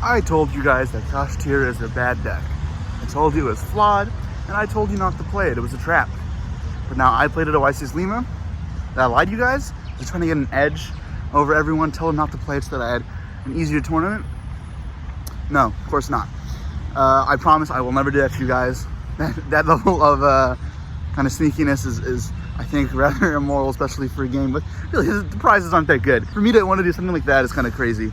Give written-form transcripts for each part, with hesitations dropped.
I told you guys that Kashtira is a bad deck. I told you it was flawed, and I told you not to play it. It was a trap. But now I played it at YCS Lima. Did I lie to you guys? I was trying to get an edge over everyone, tell them not to play it so that I had an easier tournament. No, of course not. I promise I will never do that to you guys. That level of kind of sneakiness is I think rather immoral, especially for a game, but really the prizes aren't that good. For me to want to do something like that is kind of crazy.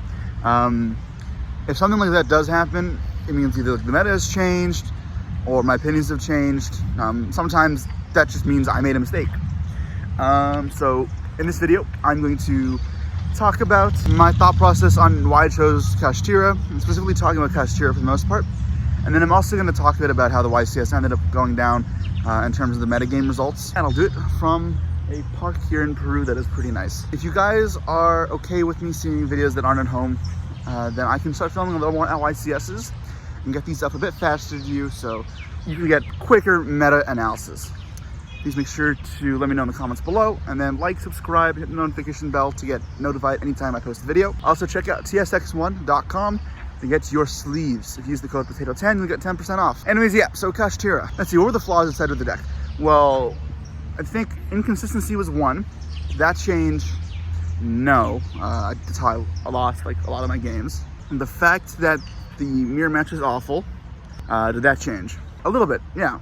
If something like that does happen, it means either the meta has changed or my opinions have changed. Sometimes that just means I made a mistake. So in this video, I'm going to talk about my thought process on why I chose Kashtira. I'm specifically talking about Kashtira for the most part. And then I'm also going to talk a bit about how the YCS ended up going down in terms of the metagame results. And I'll do it from a park here in Peru that is pretty nice. If you guys are okay with me seeing videos that aren't at home, then I can start filming a little more at YCS's and get these up a bit faster to you so you can get quicker meta analysis. Please make sure to let me know in the comments below, and then like, subscribe, hit the notification bell to get notified anytime I post a video. Also check out tsx1.com to get your sleeves. If you use the code potato10, you'll get 10% off. Anyways, yeah, so Kashtira. Let's see, what were the flaws inside of the deck? Well, I think inconsistency was one. That changed, no. That's how I lost like a lot of my games. And the fact that the mirror match is awful, did that change? A little bit, yeah.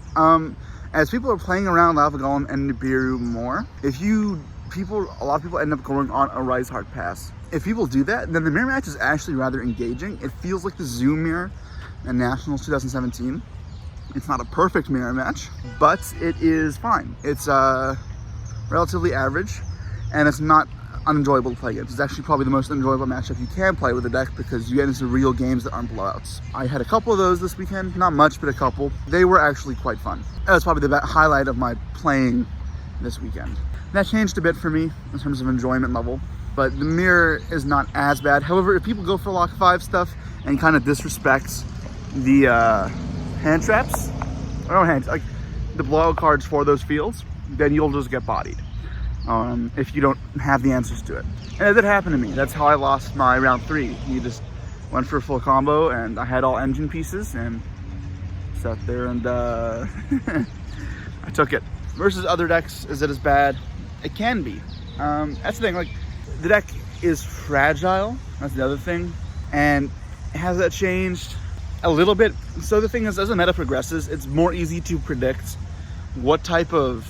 As people are playing around Lava Golem and Nibiru more, a lot of people end up going on a Rise Hard pass. If people do that, then the mirror match is actually rather engaging. It feels like the Zoom mirror in Nationals 2017. It's not a perfect mirror match, but it is fine. It's relatively average, and it's not unenjoyable to play against. It's actually probably the most enjoyable matchup you can play with the deck because you get into real games that aren't blowouts. I had a couple of those this weekend, not much, but a couple. They were actually quite fun. That was probably the highlight of my playing this weekend. That changed a bit for me in terms of enjoyment level, but the mirror is not as bad. However, if people go for Lock 5 stuff and kind of disrespects the hand traps, like the blowout cards for those fields, then you'll just get bodied. If you don't have the answers to it. And it did happen to me. That's how I lost my round 3. He just went for a full combo and I had all engine pieces and sat there and I took it. Versus other decks, is it as bad? It can be. That's the thing, like the deck is fragile, that's the other thing. And has that changed? A little bit. So the thing is, as the meta progresses, it's more easy to predict what type of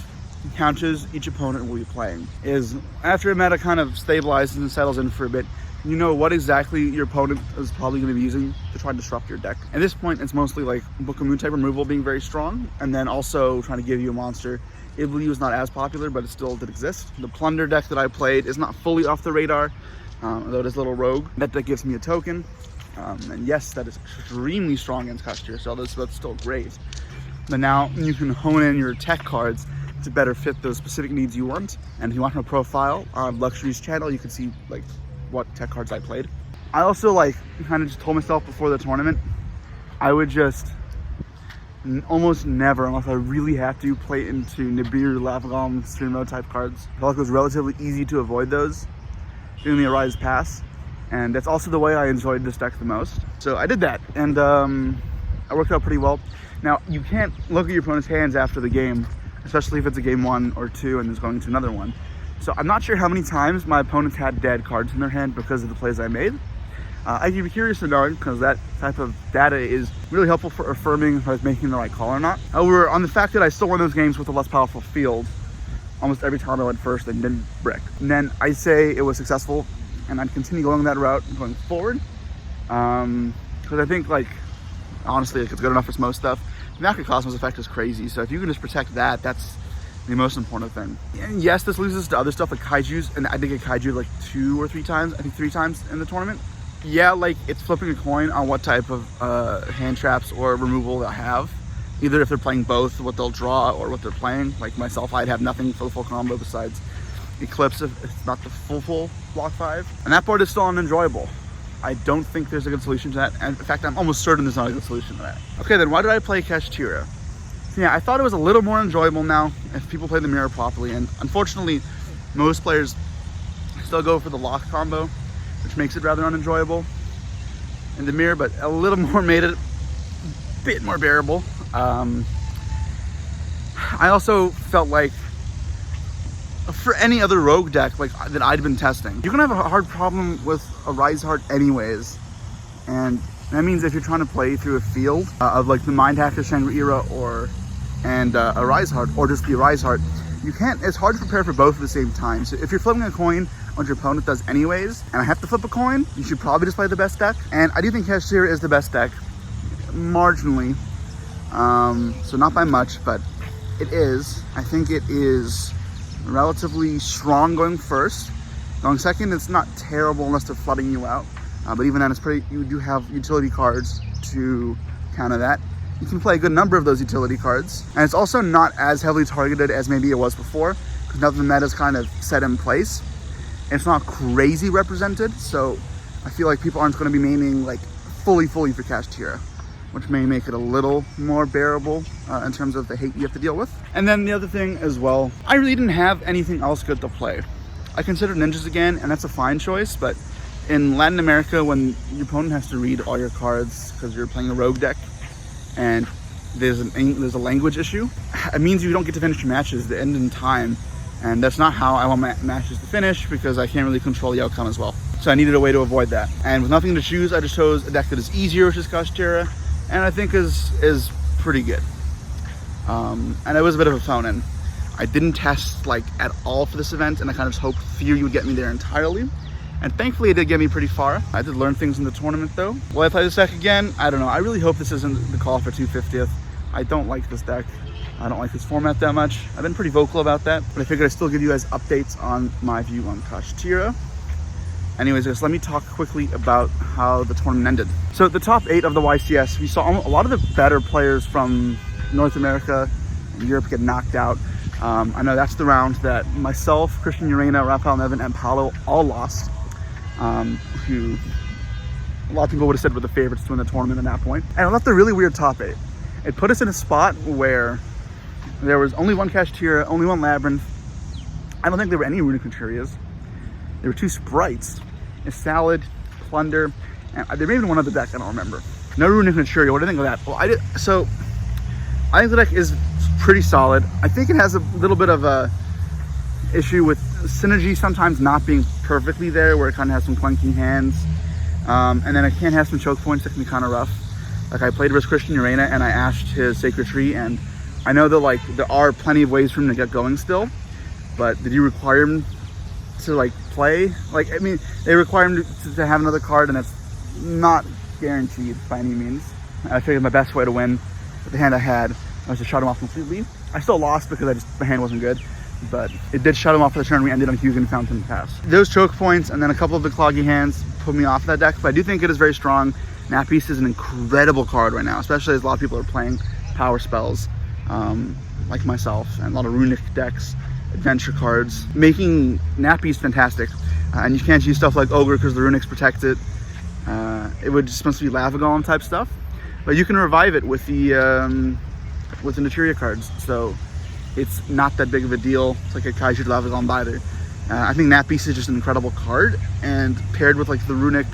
counters each opponent will be playing. Is after a meta kind of stabilizes and settles in for a bit, you know what exactly your opponent is probably going to be using to try and disrupt your deck. At this point, it's mostly like Book of Moon type removal being very strong, and then also trying to give you a monster. Ibley was not as popular, but it still did exist. The Plunder deck that I played is not fully off the radar, although it is a little rogue. That deck gives me a token, and yes, that is extremely strong against Kashtira, so that's still great. But now you can hone in your tech cards to better fit those specific needs you want. And if you want a profile on Luxury's channel, you can see like what tech cards I played. I also like kind of just told myself before the tournament, I would just almost never, unless I really have to, play into Nibiru, Lava Golem, Stream Mode type cards. I felt like it was relatively easy to avoid those during the Arise Pass. And that's also the way I enjoyed this deck the most. So I did that, and I worked out pretty well. Now, you can't look at your opponent's hands after the game, especially if it's a game 1 or 2 and it's going to another one. So I'm not sure how many times my opponents had dead cards in their hand because of the plays I made. I'd be curious to know, because that type of data is really helpful for affirming if I was making the right call or not. However, on the fact that I still won those games with a less powerful field almost every time I went first and didn't brick, and then I say it was successful, and I'd continue going that route going forward. Because I think, like, honestly, like, it's good enough for most stuff. The Macrocosmos effect is crazy, so if you can just protect that, that's the most important thing. And yes, this loses to other stuff like Kaijus, and I did get Kaiju like 2 or 3 times, I think 3 times in the tournament. Yeah, like, it's flipping a coin on what type of hand traps or removal they'll have. Either if they're playing both, what they'll draw, or what they're playing. Like myself, I'd have nothing for the full combo besides Eclipse if it's not the full block 5. And that part is still unenjoyable. I don't think there's a good solution to that. And in fact, I'm almost certain there's not a good solution to that. Okay, then why did I play Kashtira? Yeah, I thought it was a little more enjoyable now if people play the mirror properly. And unfortunately, most players still go for the lock combo, which makes it rather unenjoyable. in the mirror, but a little more made it a bit more bearable. I also felt like for any other rogue deck like that I'd been testing, you're gonna have a hard problem with a Rise Heart anyways, and that means if you're trying to play through a field of like the Mind Hacker Shangri-Ira and a Rise Heart, or just the Rise Heart, you can't, it's hard to prepare for both at the same time. So if you're flipping a coin, what your opponent does anyways, and I have to flip a coin, you should probably just play the best deck. And I do think Kashtira is the best deck, marginally, so not by much, but it is. I think it is relatively strong going first. Going second, it's not terrible unless they're flooding you out, but even then it's pretty, you do have utility cards to counter that. You can play a good number of those utility cards, and it's also not as heavily targeted as maybe it was before, because now the meta is kind of set in place. It's not crazy represented, so I feel like people aren't going to be maining like fully for Kashtira, which may make it a little more bearable in terms of the hate you have to deal with. And then the other thing as well, I really didn't have anything else good to play. I considered ninjas again, and that's a fine choice, but in Latin America, when your opponent has to read all your cards because you're playing a rogue deck, and there's a language issue, it means you don't get to finish your matches to end in time. And that's not how I want my matches to finish, because I can't really control the outcome as well. So I needed a way to avoid that. And with nothing to choose, I just chose a deck that is easier, which is Kashtira, and I think is pretty good. And it was a bit of a phone-in. I didn't test like at all for this event, and I kind of just hoped Theory would get me there entirely. And thankfully it did get me pretty far. I did learn things in the tournament though. Will I play this deck again? I don't know. I really hope this isn't the call for 250th. I don't like this deck. I don't like this format that much. I've been pretty vocal about that, but I figured I'd still give you guys updates on my view on Kashtira. Anyways, just let me talk quickly about how the tournament ended. So the top 8 of the YCS, we saw a lot of the better players from North America and Europe get knocked out. I know that's the round that myself, Christian Urena, Rafael Nevin, and Paolo all lost, who a lot of people would have said were the favorites to win the tournament at that point. And it left a really weird top 8. It put us in a spot where there was only one Kashtira, only one Labyrinth. I don't think there were any Runic Conturias. There were 2 Sprights, a Salad, Flunder, and there may have been one other deck, I don't remember. No Runic Conturia. What do you think of that? Well, I think the deck is pretty solid. I think it has a little bit of a issue with synergy sometimes not being perfectly there, where it kind of has some clunky hands, and then it can have some choke points that can be kind of rough. Like I played with Christian Urena and I ashed his Sacred Tree, and I know that like there are plenty of ways for him to get going still, but did you require him to like play? Like, I mean, they require him to have another card, and that's not guaranteed by any means. I figured my best way to win with the hand I had was to shut him off completely. I still lost because my hand wasn't good, but it did shut him off for the turn. We ended on Hugin Fountain Pass. Those choke points and then a couple of the cloggy hands put me off that deck, but I do think it is very strong. Nap Beast is an incredible card right now, especially as a lot of people are playing power spells, like myself, and a lot of Runic decks, adventure cards, making Nap Beast fantastic. And you can't use stuff like Ogre because the Runics protect it. It would just supposed to be Lava Golem type stuff, but you can revive it with the Naturia cards, so it's not that big of a deal. It's like a Kaiju Lava Golem either. I think Nap Beast is just an incredible card, and paired with like the Runic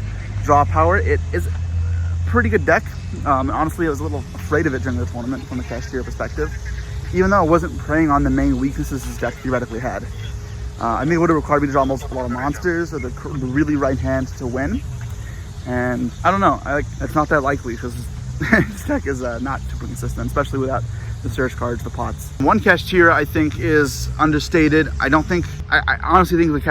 draw power, it is a pretty good deck. Honestly, I was a little afraid of it during the tournament from a Kashtira perspective, even though I wasn't preying on the main weaknesses this deck theoretically had. I mean, it would have required me to draw a lot of monsters or the really right hand to win, and I don't know. It's not that likely because this deck is not super consistent, especially without the search cards, the pots. One Kashtira I think is understated. I honestly think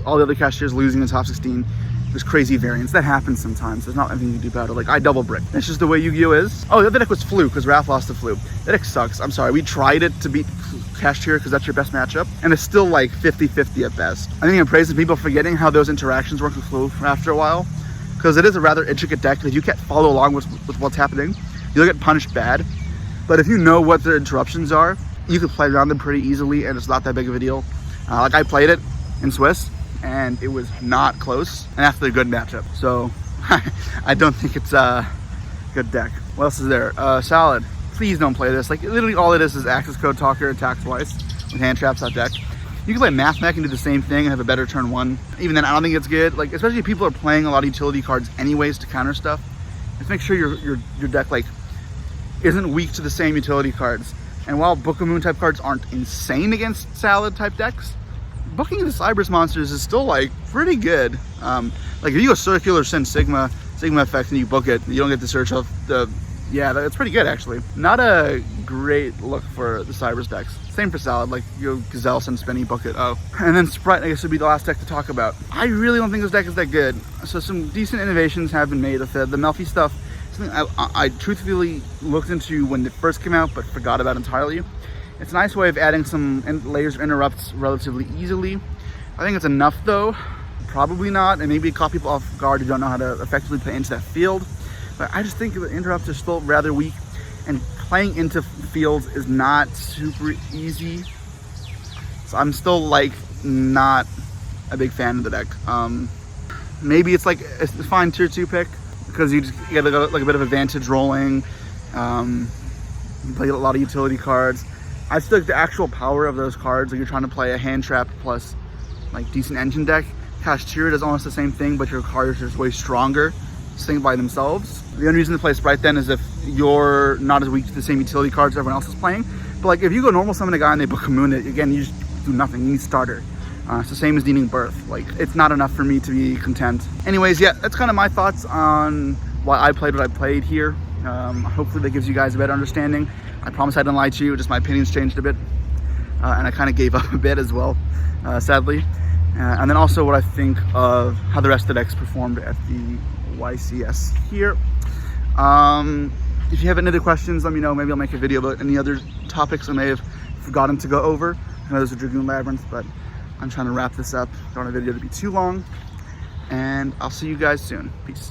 all the other Kashtiras losing in the top 16. There's crazy variance. That happens sometimes. There's not anything you can do about it. Like, I double brick. That's just the way Yu-Gi-Oh! Is. Oh, the other deck was Flu, because Raph lost to Flu. That deck sucks. I'm sorry. We tried it to beat Kashtira because that's your best matchup, and it's still like 50-50 at best. I think I'm praising people forgetting how those interactions work with Flu after a while, because it is a rather intricate deck that you can't follow along with what's happening. You'll get punished bad. But if you know what the interruptions are, you can play around them pretty easily, and it's not that big of a deal. Like, I played it in Swiss, and it was not close, and after a good matchup. So I don't think it's a good deck. What else is there? Salad. Please don't play this. Like, literally all it is access code talker, attack twice with hand traps that deck. You can play Math Mech and do the same thing and have a better turn 1. Even then, I don't think it's good. Like, especially if people are playing a lot of utility cards anyways to counter stuff. Just make sure your deck like isn't weak to the same utility cards. And while Book of Moon type cards aren't insane against Salad type decks, booking the Cyberus monsters is still like pretty good. Like if you go Circular Sin Sigma effect and you book it, you don't get the search of the, yeah, that's pretty good actually. Not a great look for the Cyberus decks. Same for Salad, like you go Gazelle, Sin Spinny, book it, oh. And then Spright, I guess, would be the last deck to talk about. I really don't think this deck is that good. So some decent innovations have been made with it. The Melfi stuff, something I truthfully looked into when it first came out, but forgot about entirely. It's a nice way of adding some layers of interrupts relatively easily. I think it's enough though. Probably not, and maybe it caught people off guard who don't know how to effectively play into that field. But I just think the interrupts are still rather weak, and playing into fields is not super easy. So I'm still like not a big fan of the deck. Maybe it's like a fine tier 2 pick because you just get like a bit of advantage rolling. You play a lot of utility cards. I still like the actual power of those cards. Like you're trying to play a hand trap plus like decent engine deck. Kashtira does almost the same thing, but your cards are just way stronger, distinct by themselves. The only reason to play Spright then is if you're not as weak to the same utility cards everyone else is playing. But like if you go normal summon a guy and they book a moon, again, you just do nothing. You need starter. It's the same as needing birth. Like it's not enough for me to be content. Anyways, yeah, that's kind of my thoughts on why I played what I played here. Hopefully that gives you guys a better understanding. I promise I didn't lie to you, just my opinions changed a bit. And I kind of gave up a bit as well, sadly. And then also what I think of how the rest of the decks performed at the YCS here. If you have any other questions, let me know. Maybe I'll make a video about any other topics I may have forgotten to go over. I know there's a Dragoon Labyrinth, but I'm trying to wrap this up. Don't want a video to be too long. And I'll see you guys soon. Peace.